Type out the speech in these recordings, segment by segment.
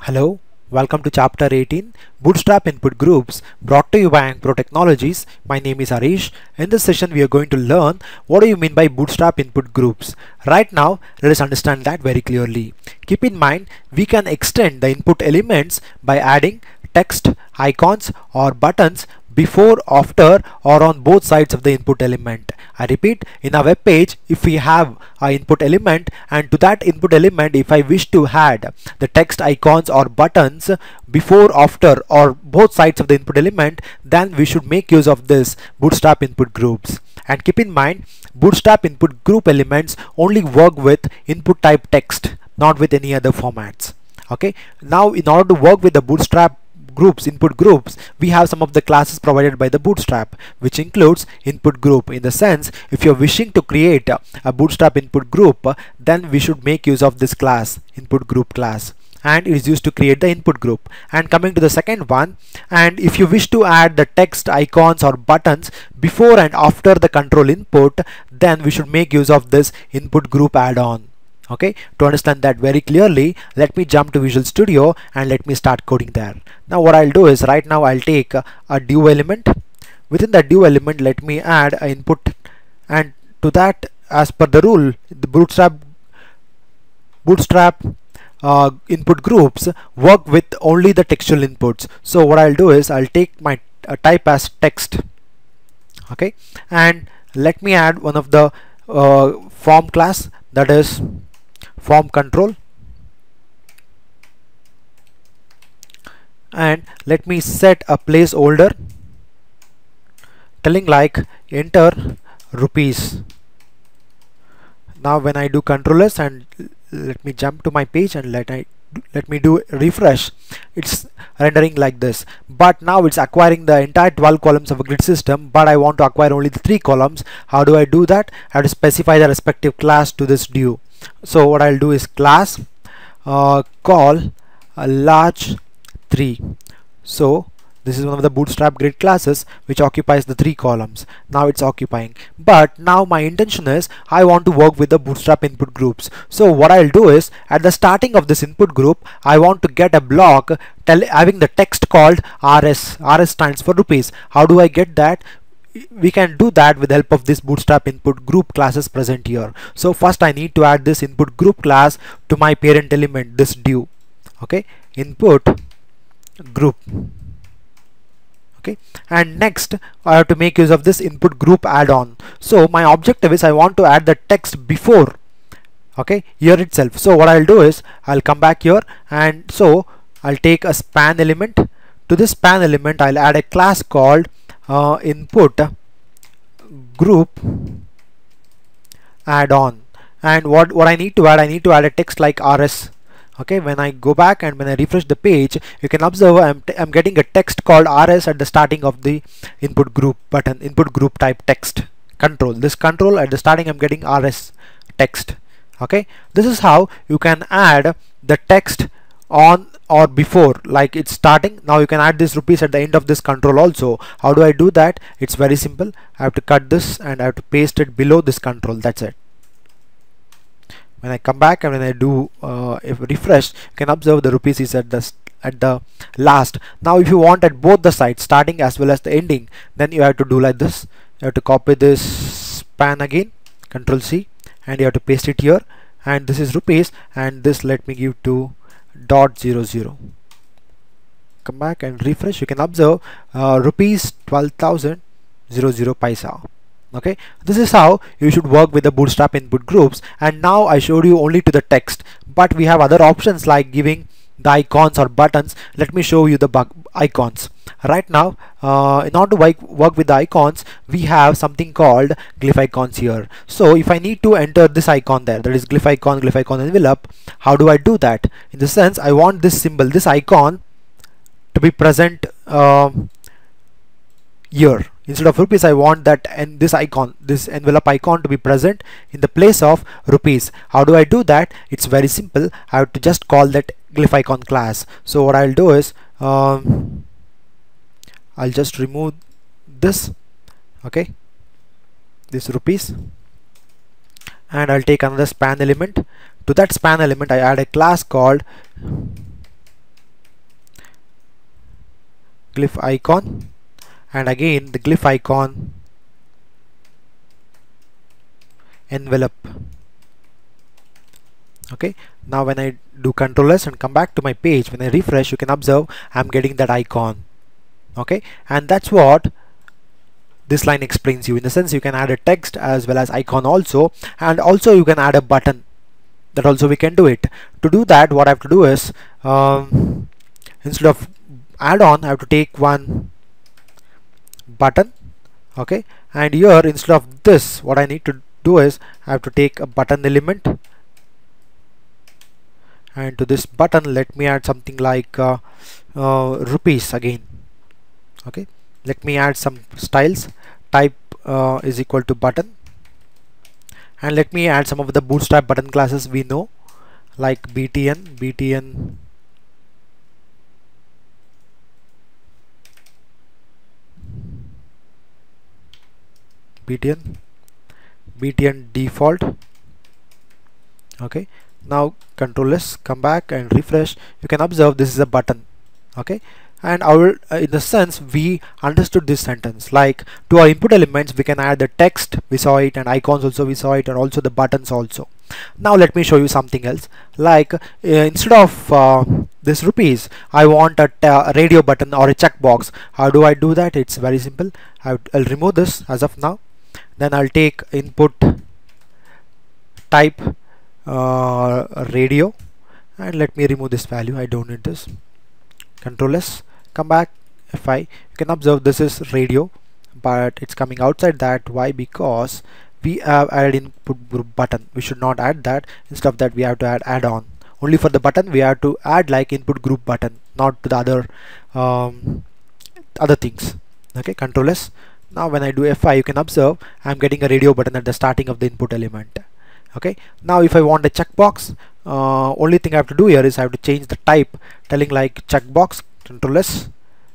Hello, welcome to Chapter 18, Bootstrap Input Groups, brought to you by Ankpro Technologies. My name is Harish. In this session, we are going to learn what do you mean by Bootstrap Input Groups. Right now, let us understand that very clearly. Keep in mind, we can extend the input elements by adding text, icons or buttons before, after or on both sides of the input element. I repeat, in a web page, if we have an input element and to that input element if I wish to add the text, icons or buttons before, after or both sides of the input element, then we should make use of this Bootstrap input groups. And keep in mind, Bootstrap input group elements only work with input type text, not with any other formats. Okay, now in order to work with the Bootstrap input groups, we have some of the classes provided by the Bootstrap, which includes input group. In the sense, if you're wishing to create a Bootstrap input group, then we should make use of this class, input group class, and it is used to create the input group. And coming to the second one, and if you wish to add the text, icons or buttons before and after the control input, then we should make use of this input group add-on. Okay, to understand that very clearly, let me jump to Visual Studio and let me start coding there. Now what I'll do is, right now I'll take a div element. Within the div element, let me add an input, and to that, as per the rule, the Bootstrap input groups work with only the textual inputs. So what I'll do is, I'll take my type as text. Okay, and let me add one of the form class, that is form control, and let me set a placeholder telling like enter rupees. Now when I do Ctrl S and let me jump to my page and let me do refresh, it's rendering like this. But now it's acquiring the entire 12 columns of a grid system, but I want to acquire only the 3 columns. How do I do that? I have to specify the respective class to this div. So what I'll do is class call a large 3. So this is one of the Bootstrap grid classes which occupies the 3 columns. Now it's occupying, but now my intention is I want to work with the Bootstrap input groups. So what I'll do is, at the starting of this input group, I want to get a block having the text called RS. RS stands for rupees. How do I get that? We can do that with the help of this Bootstrap input group classes present here. So first I need to add this input group class to my parent element, this div. Okay, input group. Okay, and next I have to make use of this input group add-on. So my objective is I want to add the text before, okay, here itself. So what I'll do is I'll come back here, and so I'll take a span element. To this span element I'll add a class called input group add-on. And what I need to add a text like RS. Okay, when I go back and when I refresh the page, you can observe I'm getting a text called RS at the starting of the input group button, input group type text control. This control at the starting, I'm getting RS text. Okay, this is how you can add the text on or before, like it's starting. Now you can add this rupees at the end of this control also. How do I do that? It's very simple. I have to cut this and I have to paste it below this control. That's it. When I come back and when I do refresh, you can observe the rupees is at the last. Now if you want at both the sides, starting as well as the ending, then you have to do like this. You have to copy this span again, Ctrl C, and you have to paste it here, and this is rupees, and this let me give to .00. Come back and refresh. You can observe rupees 12,000 paisa. Okay, this is how you should work with the Bootstrap input groups. And now I showed you only to the text, but we have other options like giving the icons or buttons. Let me show you the icons. Right now, in order to work with the icons, we have something called glyph icons here. So if I need to enter this icon there, that is glyph icon envelope, how do I do that? In the sense, I want this symbol, this icon to be present here. Instead of rupees, I want that, and this icon, this envelope icon, to be present in the place of rupees. How do I do that? It's very simple. I have to just call that glyph icon class. So what I'll do is I'll just remove this, okay, this rupees, and I'll take another span element. To that span element I add a class called glyph icon, and again the glyph icon, envelope. Okay, now when I do Ctrl S and come back to my page, when I refresh, you can observe I'm getting that icon. Okay, and that's what this line explains you. In the sense, you can add a text as well as icon also, and also you can add a button. That also we can do it. To do that, what I have to do is instead of add-on, I have to take one button. Okay, and here instead of this, what I need to do is I have to take a button element, and to this button let me add something like rupees again. Okay, let me add some styles. Type is equal to button, and let me add some of the Bootstrap button classes we know, like btn, btn default. Okay, now Control S, come back and refresh. You can observe this is a button. Okay, and our in the sense we understood this sentence, like to our input elements we can add the text, we saw it, and icons also we saw it, and also the buttons also. Now let me show you something else, like instead of this rupees, I want a radio button or a checkbox. How do I do that? It's very simple. I'll remove this as of now, then I'll take input type radio, and let me remove this value. I don't need this. Control S, come back, F5. You can observe this is radio, but it's coming outside that. Why? Because we have added input group button. We should not add that. Instead of that, we have to add add-on. Only for the button we have to add like input group button, not to the other things. Okay, Control S. Now when I do F5, you can observe I'm getting a radio button at the starting of the input element. Okay, now if I want a checkbox, only thing I have to do here is I have to change the type, telling like checkbox. Control S,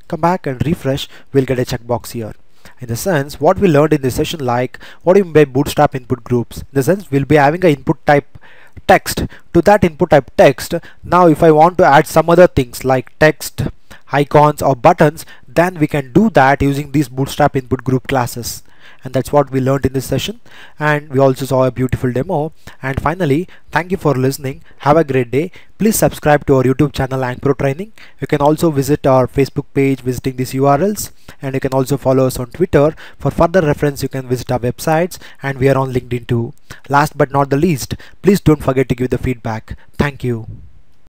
come back and refresh. We'll get a checkbox here. In the sense, what we learned in this session, like what do you mean by Bootstrap input groups? In the sense, we'll be having an input type text. To that input type text, now if I want to add some other things like text, icons or buttons, then we can do that using these Bootstrap input group classes. And that's what we learned in this session, and we also saw a beautiful demo. And finally, thank you for listening. Have a great day. Please subscribe to our YouTube channel Ankpro Training. You can also visit our Facebook page visiting these URLs, and you can also follow us on Twitter. For further reference, you can visit our websites, and we are on LinkedIn too. Last but not the least, please don't forget to give the feedback. Thank you.